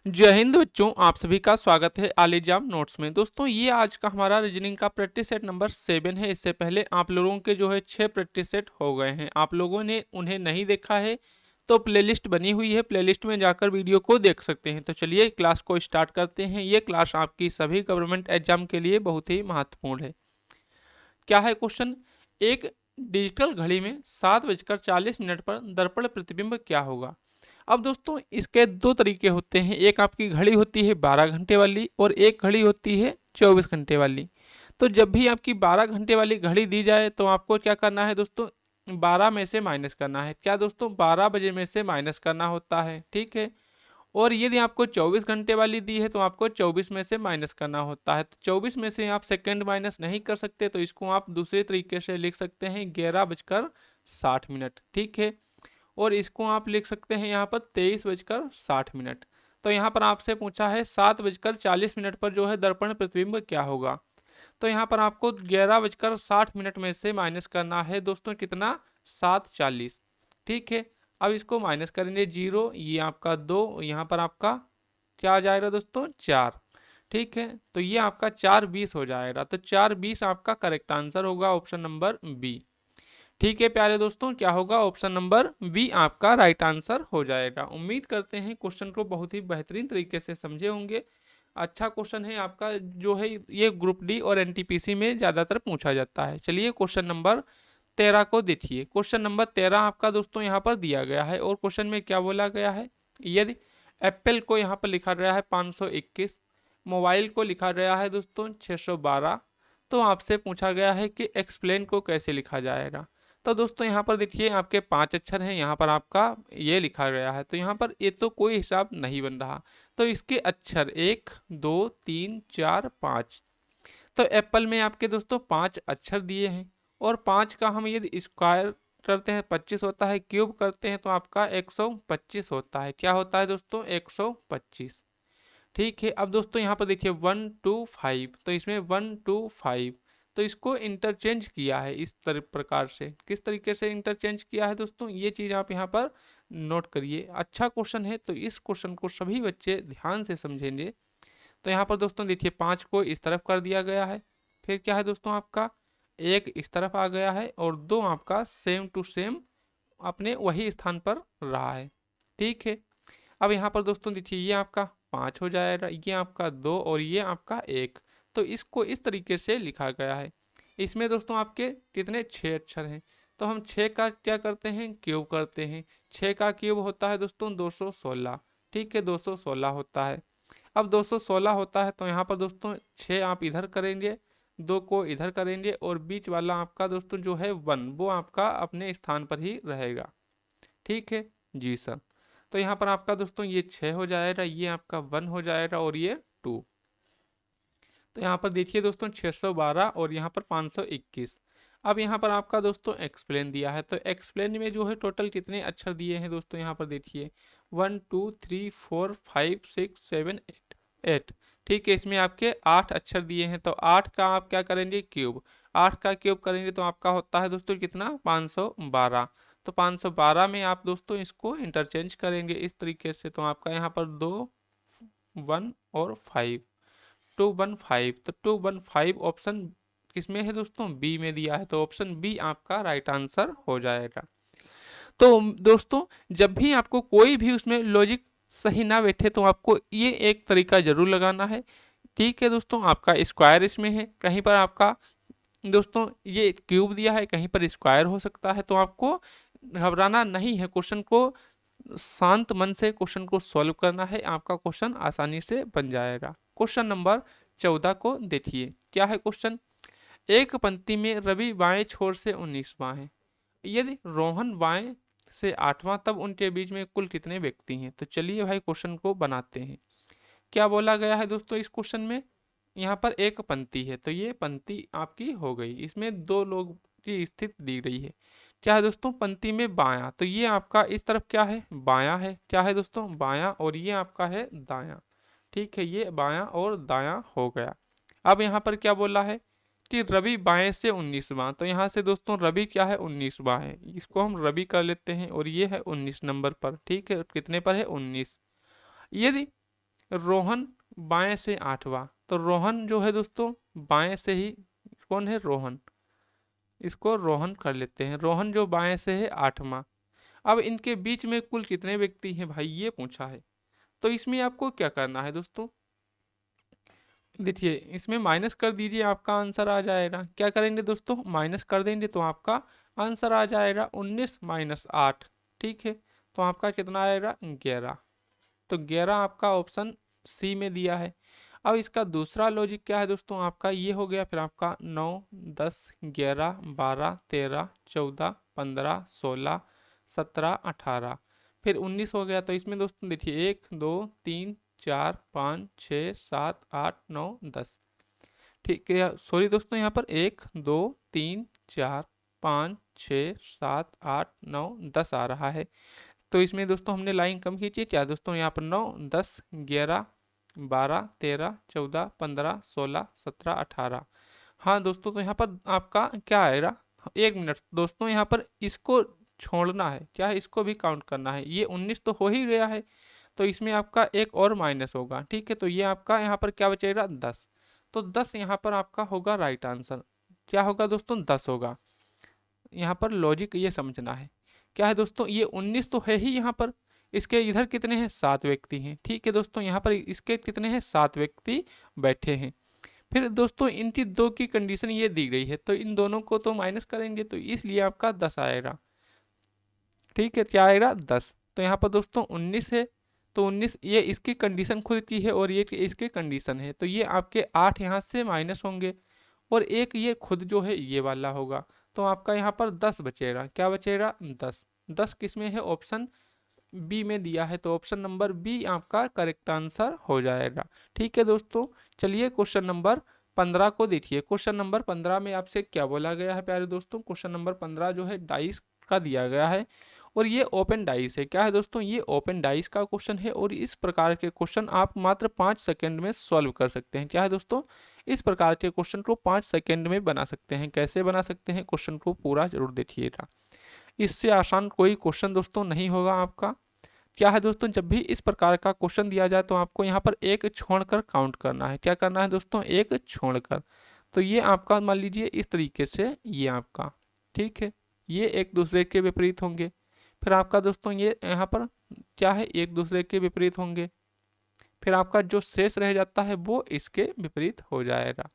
जय हिंद बच्चों, आप सभी का स्वागत है आल एग्जाम नोट्स में। दोस्तों ये आज का हमारा रीजनिंग का प्रैक्टिस सेट नंबर 7 है। इससे पहले आप लोगों के जो है 6 प्रैक्टिस सेट हो गए हैं। आप लोगों ने उन्हें नहीं देखा है तो प्लेलिस्ट बनी हुई है, प्लेलिस्ट में जाकर वीडियो को देख सकते हैं। तो चलिए क्लास को स्टार्ट करते हैं। ये क्लास आपकी सभी गवर्नमेंट एग्जाम के लिए बहुत ही महत्वपूर्ण है। क्या है क्वेश्चन? एक डिजिटल घड़ी में 7:40 पर दर्पण प्रतिबिंब क्या होगा? अब दोस्तों इसके दो तरीके होते हैं। एक आपकी घड़ी होती है 12 घंटे वाली और एक घड़ी होती है 24 घंटे वाली। तो जब भी आपकी 12 घंटे वाली घड़ी दी जाए तो आपको क्या करना है दोस्तों? 12 में से माइनस करना है। क्या दोस्तों? 12 बजे में से माइनस करना होता है, ठीक है। और यदि आपको 24 घंटे वाली दी है तो आपको 24 में से माइनस करना होता है। तो 24 में से आप सेकंड माइनस नहीं कर सकते, तो इसको आप दूसरे तरीके से लिख सकते हैं 11:60, ठीक है। और इसको आप लिख सकते हैं यहाँ पर 23:60। तो यहाँ पर आपसे पूछा है 7:40 पर जो है दर्पण प्रतिबिंब क्या होगा। तो यहाँ पर आपको 11:60 में से माइनस करना है दोस्तों, कितना? 7:40, ठीक है। अब इसको माइनस करेंगे, जीरो, ये आपका 2, यहाँ पर आपका क्या आ जाएगा दोस्तों? 4, ठीक है। तो ये आपका 4:20 हो जाएगा। तो 4:20 आपका करेक्ट आंसर होगा, ऑप्शन नंबर बी। ठीक है प्यारे दोस्तों, क्या होगा? ऑप्शन नंबर बी आपका राइट आंसर हो जाएगा। उम्मीद करते हैं क्वेश्चन को बहुत ही बेहतरीन तरीके से समझे होंगे। अच्छा क्वेश्चन है आपका, जो है ये ग्रुप डी और एनटीपीसी में ज़्यादातर पूछा जाता है। चलिए क्वेश्चन नंबर 13 को देखिए। क्वेश्चन नंबर 13 आपका दोस्तों यहाँ पर दिया गया है और क्वेश्चन में क्या बोला गया है? यदि एप्पल को यहाँ पर लिखा गया है 521, मोबाइल को लिखा गया है दोस्तों 612, तो आपसे पूछा गया है कि एक्सप्लेन को कैसे लिखा जाएगा। तो दोस्तों यहाँ पर देखिए आपके 5 अक्षर हैं, यहाँ पर आपका ये लिखा गया है, तो यहाँ पर ये तो कोई हिसाब नहीं बन रहा। तो इसके अक्षर 1 2 3 4 5, तो एप्पल में आपके दोस्तों 5 अक्षर दिए हैं। और 5 का हम यदि स्क्वायर करते हैं 25 होता है, क्यूब करते हैं तो आपका 125 होता है। क्या होता है दोस्तों? 125, ठीक है। अब दोस्तों यहाँ पर देखिए 125, तो इसमें 125, तो इसको इंटरचेंज किया है इस प्रकार से। किस तरीके से इंटरचेंज किया है दोस्तों, ये चीज़ आप यहाँ पर नोट करिए। अच्छा क्वेश्चन है, तो इस क्वेश्चन को सभी बच्चे ध्यान से समझेंगे। तो यहाँ पर दोस्तों देखिए 5 को इस तरफ कर दिया गया है, फिर क्या है दोस्तों आपका 1 इस तरफ आ गया है और 2 आपका सेम टू सेम अपने वही स्थान पर रहा है, ठीक है। अब यहाँ पर दोस्तों देखिए ये आपका 5 हो जाएगा, ये आपका 2 और ये आपका 1। तो इसको इस तरीके से लिखा गया है। इसमें दोस्तों आपके कितने? 6 अक्षर हैं। तो हम 6 का क्या करते हैं? क्यूब करते हैं। 6 का क्यूब होता है दोस्तों 216, ठीक है, 216 होता है। अब 216 होता है तो यहाँ पर दोस्तों 6 आप इधर करेंगे, 2 को इधर करेंगे और बीच वाला आपका दोस्तों जो है 1, वो आपका अपने स्थान पर ही रहेगा, ठीक है जी सर। तो यहाँ पर आपका दोस्तों ये 6 हो जाएगा, ये आपका 1 हो जाएगा और ये 2। तो यहाँ पर देखिए दोस्तों 612 और यहाँ पर 521। अब यहाँ पर आपका दोस्तों एक्सप्लेन दिया है, तो एक्सप्लेन में जो है टोटल कितने अक्षर दिए हैं दोस्तों? यहाँ पर देखिए 1 2 3 4 5 6 7 8, ठीक है। इसमें आपके 8 अक्षर दिए हैं, तो 8 का आप क्या करेंगे? क्यूब। 8 का क्यूब करेंगे तो आपका होता है दोस्तों कितना? 512। तो 512 में आप दोस्तों इसको इंटरचेंज करेंगे इस तरीके से, तो आपका यहाँ पर 2 1 और 5, 215। तो 215 ऑप्शन किसमें है दोस्तों? बी में दिया है, तो ऑप्शन बी आपका राइट आंसर हो जाएगा। तो दोस्तों जब भी आपको कोई भी उसमें लॉजिक सही ना बैठे तो आपको ये एक तरीका जरूर लगाना है, ठीक है दोस्तों। आपका स्क्वायर इसमें है, कहीं पर आपका दोस्तों ये क्यूब दिया है, कहीं पर स्क्वायर हो सकता है, तो आपको घबराना नहीं है। क्वेश्चन को शांत मन से क्वेश्चन को सॉल्व करना है, आपका क्वेश्चन आसानी से बन जाएगा। क्वेश्चन नंबर 14 को देखिए। क्या है क्वेश्चन? एक पंक्ति में रवि बाएं छोर से 19वां है, यदि रोहन बाएं से 8वां, तब उनके बीच में कुल कितने व्यक्ति हैं? तो चलिए भाई क्वेश्चन को बनाते हैं। क्या बोला गया है दोस्तों इस क्वेश्चन में? यहाँ पर एक पंक्ति है, तो ये पंक्ति आपकी हो गई, इसमें दो लोग की स्थिति दी गई है। क्या है दोस्तों? पंक्ति में बायां, तो ये आपका इस तरफ क्या है? बायां है। क्या है दोस्तों? बायां, और ये आपका है दायां, ठीक है। ये बायां और दायां हो गया। अब यहाँ पर क्या बोला है कि रवि बाएं से 19वां, तो यहाँ से दोस्तों रवि क्या है? 19वां है, इसको हम रवि कर लेते हैं और ये है 19 नंबर पर, ठीक है। कितने पर है? 19। यदि रोहन बाएं से 8वां, तो रोहन जो है दोस्तों बाएं से ही, कौन है रोहन, इसको रोहन कर लेते हैं। रोहन जो बाएं से है 8वां। अब इनके बीच में कुल कितने व्यक्ति हैं भाई, ये पूछा है। तो इसमें आपको क्या करना है दोस्तों, देखिए इसमें माइनस कर दीजिए, आपका आंसर आ जाएगा। क्या करेंगे दोस्तों, माइनस कर देंगे तो आपका आंसर आ जाएगा 19 माइनस 8। ठीक है, तो आपका कितना आएगा 11। तो 11 आपका ऑप्शन सी में दिया है। अब इसका दूसरा लॉजिक क्या है दोस्तों, आपका ये हो गया, फिर आपका 9 10 11 12 13 14 15 16 17 18 फिर 19 हो गया। तो इसमें दोस्तों देखिए 1 2 3 4 5 6 7 8 9 10। ठीक है, सॉरी दोस्तों, यहाँ पर 1 2 3 4 5 6 7 8 9 10 आ रहा है। तो इसमें दोस्तों हमने लाइन कम खींची क्या दोस्तों, यहाँ पर 9 10 11 12 13 14 15 16 17 18। हाँ दोस्तों, तो यहाँ पर आपका क्या आएगा, 1 मिनट दोस्तों, यहाँ पर इसको छोड़ना है, क्या है, इसको भी काउंट करना है। ये 19 तो हो ही गया है, तो इसमें आपका एक और माइनस होगा। ठीक है, तो ये आपका यहाँ पर क्या बचेगा 10। तो 10 यहाँ पर आपका होगा राइट आंसर। क्या होगा दोस्तों, 10 होगा। यहाँ पर लॉजिक ये समझना है। क्या है दोस्तों, ये 19 तो है ही यहाँ पर, इसके इधर कितने हैं 7 व्यक्ति हैं। ठीक है दोस्तों, यहाँ पर इसके कितने हैं 7 व्यक्ति बैठे हैं। फिर दोस्तों इनकी दो की कंडीशन ये दी गई है, तो इन दोनों को तो माइनस करेंगे, तो इसलिए आपका 10 आएगा। ठीक है, क्या आएगा 10। तो यहाँ पर दोस्तों 19 है, तो 19 ये इसकी कंडीशन खुद की है और ये इसकी कंडीशन है, तो ये आपके 8 यहाँ से माइनस होंगे और एक ये खुद जो है ये वाला होगा। तो आपका यहाँ पर 10 बचेगा। क्या बचेगा 10। 10 किस में है, ऑप्शन बी में दिया है, तो ऑप्शन नंबर बी आपका करेक्ट आंसर हो जाएगा। ठीक है दोस्तों, चलिए क्वेश्चन नंबर 15 को देखिए। क्वेश्चन नंबर 15 में आपसे क्या बोला गया है प्यारे दोस्तों, क्वेश्चन नंबर 15 जो है डाइस का दिया गया है और ये ओपन डाइस है। क्या है दोस्तों, ये ओपन डाइस का क्वेश्चन है और इस प्रकार के क्वेश्चन आप मात्र 5 सेकंड में सॉल्व कर सकते हैं। क्या है दोस्तों, इस प्रकार के क्वेश्चन को 5 सेकंड में बना सकते हैं। कैसे बना सकते हैं, क्वेश्चन को पूरा जरूर देखिएगा, इससे आसान कोई क्वेश्चन दोस्तों नहीं होगा आपका। क्या है दोस्तों, जब भी इस प्रकार का क्वेश्चन दिया जाए तो आपको यहाँ पर एक छोड़कर काउंट करना है। क्या करना है दोस्तों, एक छोड़कर। तो ये आपका मान लीजिए इस तरीके से, ये आपका, ठीक है, ये एक दूसरे के विपरीत होंगे। फिर आपका दोस्तों ये यहाँ पर क्या है, एक दूसरे के विपरीत होंगे। फिर आपका जो शेष रह जाता है वो इसके विपरीत हो जाएगा।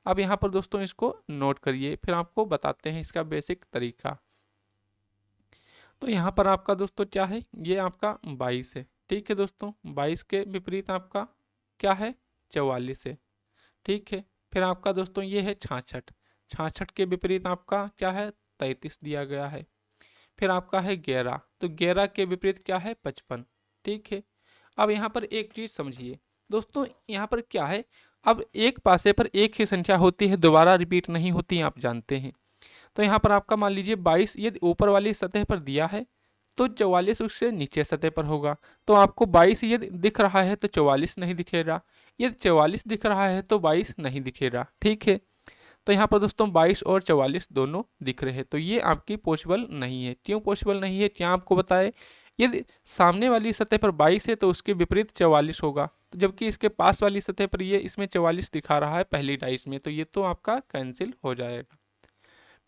अब यहाँ पर दोस्तों इसको नोट करिए, फिर आपको बताते हैं इसका बेसिक तरीका। तो यहाँ पर आपका दोस्तों क्या है, ये आपका 22 है। ठीक है दोस्तों, 22 के विपरीत आपका क्या है, 44 है। ठीक है, फिर आपका दोस्तों ये है 66। 66 के विपरीत आपका क्या है, 33 दिया गया है। फिर आपका है 11, तो 11 के विपरीत क्या है, 55। ठीक है, अब यहाँ पर एक चीज़ समझिए दोस्तों, यहाँ पर क्या है, अब एक पासे पर एक ही संख्या होती है, दोबारा रिपीट नहीं होती, आप जानते हैं। तो यहाँ पर आपका मान लीजिए 22 यदि ऊपर वाली सतह पर दिया है तो 44 उससे नीचे सतह पर होगा। तो आपको 22 यदि दिख रहा है तो 44 नहीं दिखेगा, यदि 44 दिख रहा है तो 22 नहीं दिखेगा। ठीक है, तो यहाँ पर दोस्तों 22 और 44 दोनों दिख रहे हैं, तो ये आपकी पॉसिबल नहीं है। क्यों पॉसिबल नहीं है, क्या आपको बताए, यदि सामने वाली सतह पर 22 है तो उसके विपरीत 44 होगा, तो जबकि इसके पास वाली सतह पर ये इसमें 44 दिखा रहा है पहली डाइस में, तो ये तो आपका कैंसिल हो जाएगा।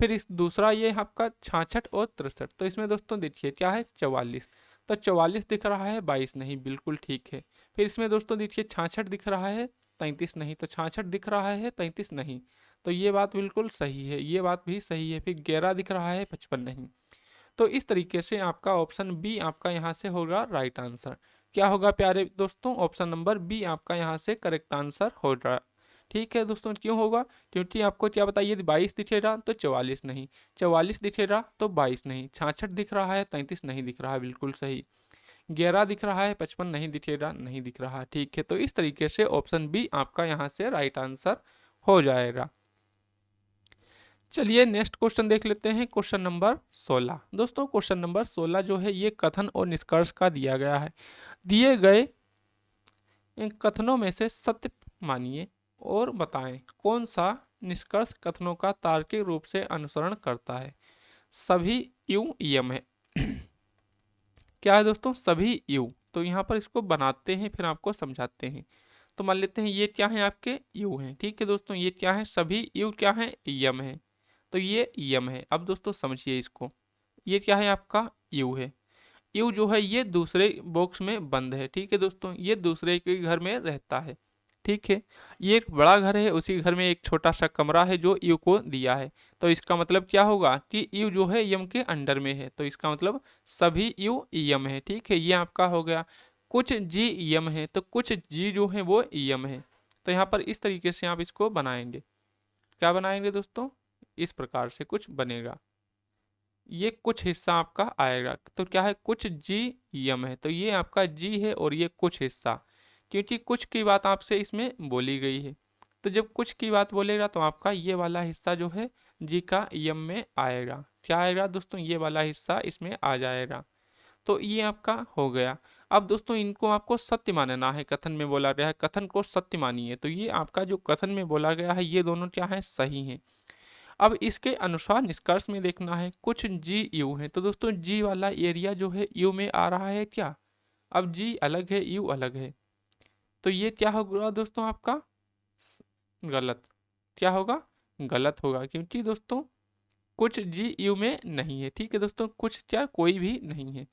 फिर इस दूसरा ये आपका 66 और 63, तो इसमें दोस्तों देखिए क्या है 44, तो 44 दिख रहा है 22 नहीं, बिल्कुल ठीक है। फिर इसमें दोस्तों देखिए 66 दिख रहा है 33 नहीं, तो 66 दिख रहा है 33 नहीं, तो ये बात बिल्कुल सही है, ये बात भी सही है। फिर 11 दिख रहा है 55 नहीं। तो इस तरीके से आपका ऑप्शन बी आपका यहाँ से होगा राइट आंसर। क्या होगा प्यारे दोस्तों, ऑप्शन नंबर बी आपका यहाँ से करेक्ट आंसर होगा। ठीक है दोस्तों, क्यों होगा, क्योंकि आपको क्या बताइए, 22 दिखेगा तो 44 नहीं, 44 दिखेगा तो 22 नहीं, 66 दिख रहा है 33 नहीं दिख रहा है, बिल्कुल सही। 11 दिख रहा है 55 नहीं दिखेगा, नहीं दिख रहा। ठीक है, तो इस तरीके से ऑप्शन बी आपका यहाँ से राइट आंसर हो जाएगा। चलिए नेक्स्ट क्वेश्चन देख लेते हैं, क्वेश्चन नंबर 16। दोस्तों क्वेश्चन नंबर 16 जो है ये कथन और निष्कर्ष का दिया गया है। दिए गए इन कथनों में से सत्य मानिए और बताएं कौन सा निष्कर्ष कथनों का तार्किक रूप से अनुसरण करता है। सभी यू यम है। क्या है दोस्तों, सभी यू तो यहाँ पर इसको बनाते हैं फिर आपको समझाते हैं। तो मान लेते हैं ये क्या है, आपके यू हैं। ठीक है दोस्तों, ये क्या है, सभी यू क्या है, यम है। तो ये यम है। अब दोस्तों समझिए इसको, ये क्या है, आपका यू है। यू जो है ये दूसरे बॉक्स में बंद है। ठीक है दोस्तों, ये दूसरे के घर में रहता है। ठीक है, ये एक बड़ा घर है, उसी घर में एक छोटा सा कमरा है जो यू को दिया है। तो इसका मतलब क्या होगा कि यू जो है यम के अंडर में है, तो इसका मतलब सभी यू यम है। ठीक है, ये आपका हो गया। कुछ जी यम है, तो कुछ जी जो है वो यम है। तो यहाँ पर इस तरीके से आप इसको बनाएंगे। क्या बनाएंगे दोस्तों, इस प्रकार से कुछ बनेगा। ये कुछ हिस्सा आपका आएगा, तो क्या है, कुछ जी यम है, तो ये आपका जी है और ये कुछ हिस्सा, क्योंकि कुछ की बात आपसे इसमें बोली गई है। तो जब कुछ की बात बोलेगा तो आपका ये वाला हिस्सा जो है जी का यम में आएगा। क्या आएगा दोस्तों, ये वाला हिस्सा इसमें आ जाएगा। तो ये आपका हो गया। अब दोस्तों इनको आपको सत्य मानना है, कथन में बोला गया है कथन को सत्य मानिए। तो ये आपका जो कथन में बोला गया है ये दोनों क्या है, सही है। अब इसके अनुसार निष्कर्ष में देखना है, कुछ जी यू है। तो दोस्तों जी वाला एरिया जो है यू में आ रहा है क्या। अब जी अलग है, यू अलग है, तो ये क्या होगा दोस्तों आपका गलत। क्या होगा, गलत होगा, क्योंकि दोस्तों कुछ जी यू में नहीं है। ठीक है दोस्तों, कुछ क्या, कोई भी नहीं है।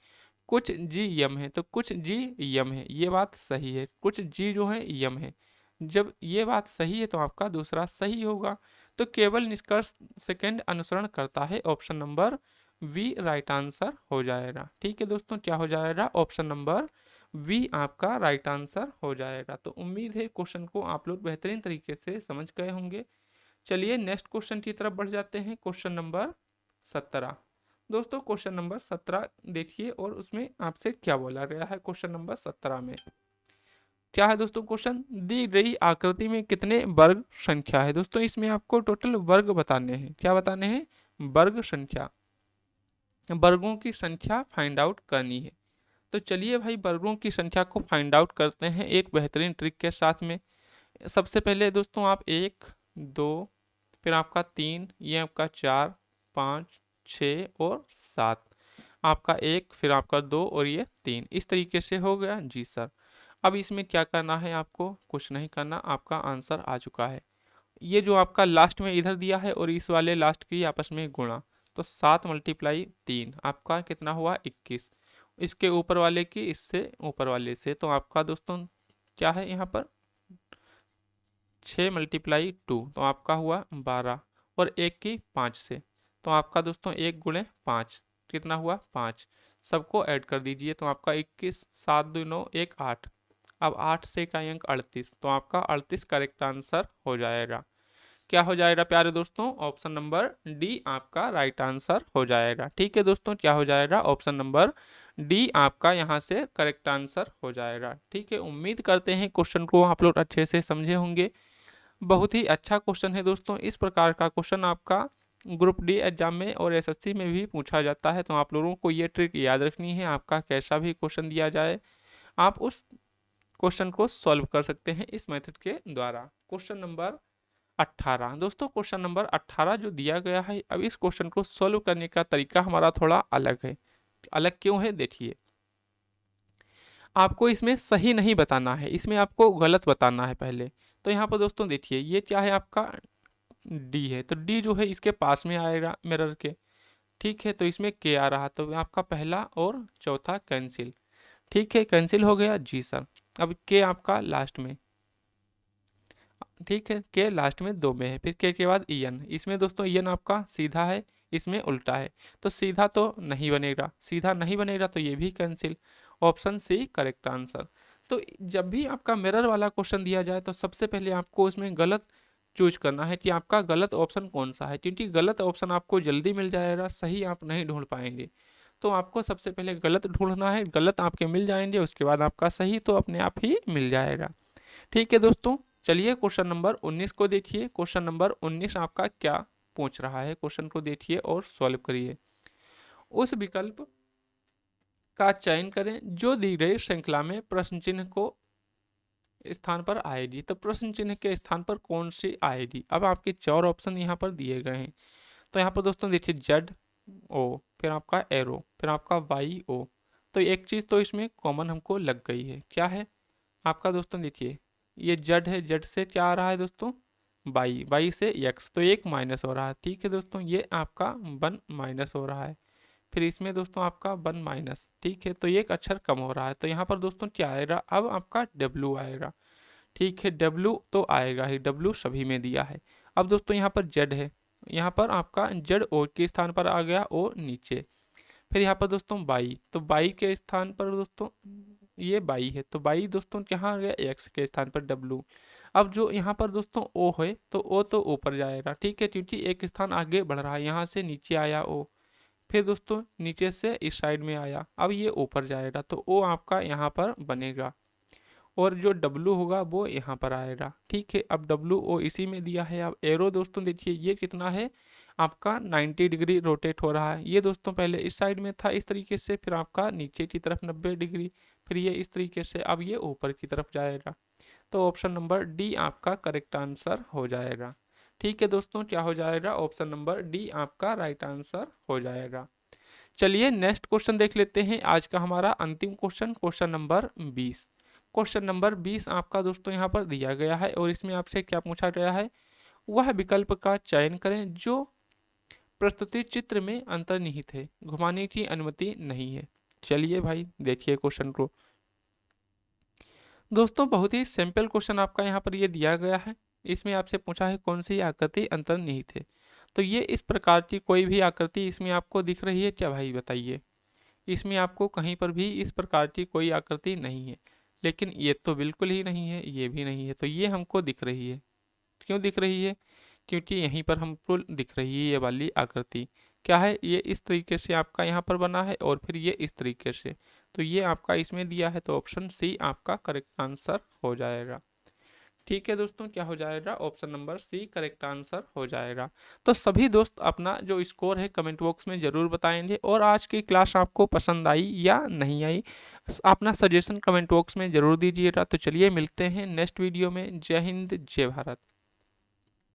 कुछ जी यम है, तो कुछ जी यम है, ये बात सही है। कुछ जी जो है यम है, जब ये बात सही है तो आपका दूसरा सही होगा। तो केवल निष्कर्ष सेकंड अनुसरण करता है, option number V right answer हो जाएगा। ठीक है दोस्तों, क्या हो जाएगा, ऑप्शन नंबर वी आपका राइट आंसर हो जाएगा। तो उम्मीद है क्वेश्चन को आप लोग बेहतरीन तरीके से समझ गए होंगे। चलिए नेक्स्ट क्वेश्चन की तरफ बढ़ जाते हैं, क्वेश्चन नंबर 17। दोस्तों क्वेश्चन नंबर 17 देखिए और उसमें आपसे क्या बोला गया है। क्वेश्चन नंबर 17 में क्या है दोस्तों, क्वेश्चन दी गई आकृति में कितने वर्ग संख्या है। दोस्तों इसमें आपको टोटल वर्ग बताने हैं। क्या बताने हैं, वर्ग संख्या, वर्गों की संख्या फाइंड आउट करनी है। तो चलिए भाई वर्गों की संख्या को फाइंड आउट करते हैं एक बेहतरीन ट्रिक के साथ में। सबसे पहले दोस्तों आप 1 2 फिर आपका 3, ये आपका 4 5 6 और 7, आपका 1 फिर आपका 2 और ये 3, इस तरीके से हो गया जी सर। अब इसमें क्या करना है, आपको कुछ नहीं करना, आपका आंसर आ चुका है। ये जो आपका लास्ट में इधर दिया है और इस वाले लास्ट की आपस में गुणा, तो 7 × 3 आपका कितना हुआ, 21। इसके ऊपर वाले की इससे ऊपर वाले से, तो आपका दोस्तों क्या है यहाँ पर 6 × 2, तो आपका हुआ 12 और 1 की 5 से, तो आपका दोस्तों 1 × 5 कितना हुआ, 5। सबको ऐड कर दीजिए, तो आपका 21 7 2 9 1 8। अब 8 से का अंक 38, तो आपका 38 करेक्ट आंसर हो जाएगा। क्या हो जाएगा प्यारे दोस्तों, ऑप्शन नंबर डी आपका राइट आंसर हो जाएगा। ठीक है दोस्तों, क्या हो जाएगा, ऑप्शन नंबर डी आपका यहाँ से करेक्ट आंसर हो जाएगा। ठीक है, उम्मीद करते हैं क्वेश्चन को आप लोग अच्छे से समझे होंगे। बहुत ही अच्छा क्वेश्चन है दोस्तों। इस प्रकार का क्वेश्चन आपका ग्रुप डी एग्जाम में और एसएससी में भी पूछा जाता है, तो आप लोगों को ये ट्रिक याद रखनी है। आपका कैसा भी क्वेश्चन दिया जाए आप उस क्वेश्चन को सॉल्व कर सकते हैं इस मेथड के द्वारा। क्वेश्चन नंबर 18 दोस्तों, क्वेश्चन नंबर 18 जो दिया गया है, अब इस क्वेश्चन को सॉल्व करने का तरीका हमारा थोड़ा अलग है। अलग क्यों है, देखिए आपको इसमें सही नहीं बताना है, इसमें आपको गलत बताना है पहले। तो यहाँ पर दोस्तों देखिए ये क्या है, आपका डी है, तो डी जो है इसके पास में आएगा मिरर के। ठीक है, तो इसमें के आ रहा, तो आपका पहला और चौथा कैंसिल। ठीक है, कैंसिल हो गया जी सर। अब के आपका लास्ट में, ठीक है, के लास्ट में 2 में है, फिर के बाद ईएन, इसमें दोस्तों ईएन आपका सीधा है, इसमें उल्टा है, तो सीधा तो नहीं बनेगा, सीधा नहीं बनेगा तो ये भी cancel. Option C correct answer. तो जब भी आपका मिरर वाला क्वेश्चन दिया जाए तो सबसे पहले आपको उसमें गलत चूज करना है कि आपका गलत ऑप्शन कौन सा है, क्योंकि गलत ऑप्शन आपको जल्दी मिल जाएगा, सही आप नहीं ढूंढ पाएंगे। तो आपको सबसे पहले गलत ढूंढना है, गलत आपके मिल जाएंगे, उसके बाद आपका सही तो अपने आप ही मिल जाएगा। ठीक है दोस्तों, चलिए क्वेश्चन नंबर 19 को देखिए। क्वेश्चन नंबर 19 आपका क्या पूछ रहा है, क्वेश्चन को देखिए और सॉल्व करिए। उस विकल्प का चयन करें जो दी गई श्रृंखला में प्रश्न चिन्ह को स्थान पर आएगी। तो प्रश्न चिन्ह के स्थान पर कौन सी आएगी। अब आपके 4 ऑप्शन यहाँ पर दिए गए हैं। तो यहाँ पर दोस्तों देखिए जेड ओ, फिर आपका एरो, फिर आपका वाई ओ, तो एक चीज़ तो इसमें कॉमन हमको लग गई है, क्या है आपका दोस्तों, देखिए ये जड है, जड से क्या आ रहा है दोस्तों, बाई, बाई से एक्स, तो एक माइनस हो रहा है। ठीक है दोस्तों, ये आपका 1 माइनस हो रहा है। फिर इसमें दोस्तों आपका 1 माइनस, ठीक है, तो ये एक अक्षर कम हो रहा है। तो यहाँ पर दोस्तों क्या आएगा, अब आपका डब्लू आएगा। ठीक है, डब्लू तो आएगा ही, डब्लू सभी में दिया है। अब दोस्तों यहाँ पर जेड है, यहाँ पर आपका जेड ओ के स्थान पर आ गया, ओ नीचे। फिर यहाँ पर दोस्तों बाई, तो बाई के स्थान पर दोस्तों ये बाई है, तो बाई दोस्तों कहाँ आ गया, एक्स के स्थान पर डब्लू। अब जो यहाँ पर दोस्तों ओ है, तो ओ तो ऊपर जाएगा, ठीक है, क्योंकि एक स्थान आगे बढ़ रहा है, यहाँ से नीचे आया ओ। फिर दोस्तों नीचे से इस साइड में आया, अब ये ऊपर जाएगा, तो ओ आपका यहाँ पर बनेगा, और जो W होगा वो यहाँ पर आएगा। ठीक है, अब WO इसी में दिया है। अब एरो दोस्तों देखिए ये कितना है आपका 90 डिग्री रोटेट हो रहा है। ये दोस्तों पहले इस साइड में था इस तरीके से, फिर आपका नीचे की तरफ 90 डिग्री, फिर ये इस तरीके से, अब ये ऊपर की तरफ जाएगा। तो ऑप्शन नंबर डी आपका करेक्ट आंसर हो जाएगा। ठीक है दोस्तों, क्या हो जाएगा, ऑप्शन नंबर डी आपका राइट आंसर हो जाएगा। चलिए नेक्स्ट क्वेश्चन देख लेते हैं, आज का हमारा अंतिम question, question number 20। Question number 20 आपका दोस्तों यहाँ पर दिया गया है, और इसमें आपसे क्या पूछा गया है, वह विकल्प का चयन करें जो प्रस्तुति चित्र में अंतर्निहित है, घुमाने की अनुमति नहीं है। चलिए भाई देखिए क्वेश्चन को। दोस्तों बहुत ही सिंपल क्वेश्चन आपका यहाँ पर ये दिया गया है। इसमें आपसे पूछा है कौन सी आकृति अंतर्निहित है। तो ये इस प्रकार की कोई भी आकृति इसमें आपको दिख रही है क्या भाई, बताइए। इसमें आपको कहीं पर भी इस प्रकार की कोई आकृति नहीं है। लेकिन ये तो बिल्कुल ही नहीं है, ये भी नहीं है, तो ये हमको दिख रही है। क्यों दिख रही है, क्योंकि यहीं पर हमको दिख रही है ये वाली आकृति। क्या है, ये इस तरीके से आपका यहाँ पर बना है, और फिर ये इस तरीके से, तो ये आपका इसमें दिया है, तो ऑप्शन सी आपका करेक्ट आंसर हो जाएगा। ठीक है दोस्तों, क्या हो जाएगा, option number C correct answer हो जाएगा। तो सभी दोस्त अपना जो स्कोर है कमेंट बॉक्स में ज़रूर बताएंगे, और आज की क्लास आपको पसंद आई या नहीं आई अपना सजेशन कमेंट बॉक्स में ज़रूर दीजिएगा। तो चलिए मिलते हैं नेक्स्ट वीडियो में। जय हिंद, जय भारत।